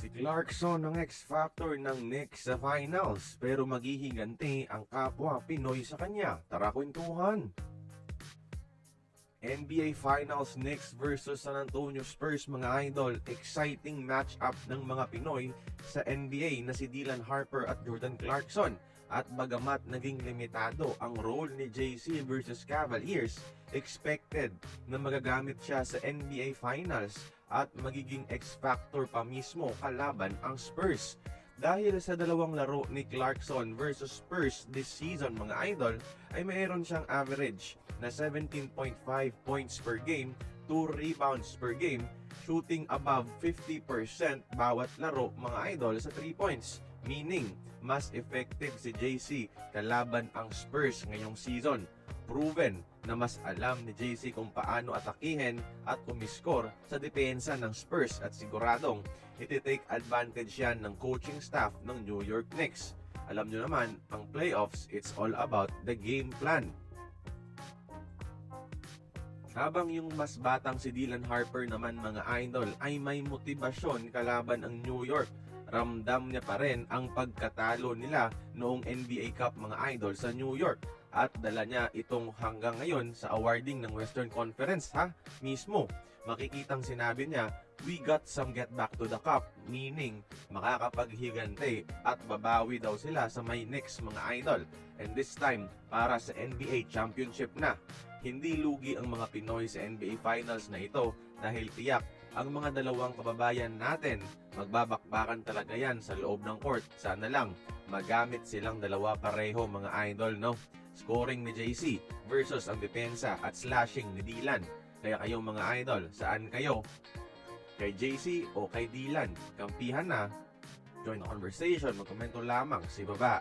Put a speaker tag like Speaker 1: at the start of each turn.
Speaker 1: Si Clarkson ang X-Factor ng Knicks sa finals pero maghihiganti ang kapwa Pinoy sa kanya. Tara kwentuhan! NBA Finals Knicks versus San Antonio Spurs mga idol, exciting match-up ng mga Pinoy sa NBA na si Dylan Harper at Jordan Clarkson. At bagamat naging limitado ang role ni JC versus Cavaliers, expected na magagamit siya sa NBA Finals at magiging X-Factor pa mismo kalaban ang Spurs. Dahil sa dalawang laro ni Clarkson versus Spurs this season mga idol, ay mayroon siyang average na 17.5 points per game, 2 rebounds per game, shooting above 50% bawat laro mga idol sa 3 points. Meaning, mas effective si JC kalaban ang Spurs ngayong season. Proven na mas alam ni JC kung paano atakihin at umiskor sa depensa ng Spurs at siguradong iti-take advantage yan ng coaching staff ng New York Knicks. Alam nyo naman, ang playoffs, it's all about the game plan. Habang yung mas batang si Dylan Harper naman mga idol ay may motibasyon kalaban ang New York, ramdam niya pa rin ang pagkatalo nila noong NBA Cup mga idol sa New York at dala niya itong hanggang ngayon sa awarding ng Western Conference mismo. Makikitang sinabi niya, we got some get back to the cup, meaning makakapaghiganti at babawi daw sila sa may next mga idol, and this time para sa NBA Championship na. Hindi lugi ang mga Pinoy sa NBA Finals na ito dahil tiyak ang mga dalawang kababayan natin magbabakbakan talaga yan sa loob ng court. Sana lang magamit silang dalawa pareho mga idol, no? Scoring ni JC versus ang depensa at slashing ni Dylan. Kaya kayong mga idol, saan kayo? Kay JC o kay Dylan? Kampihan na? Join the conversation, magkomento lamang sa ibaba.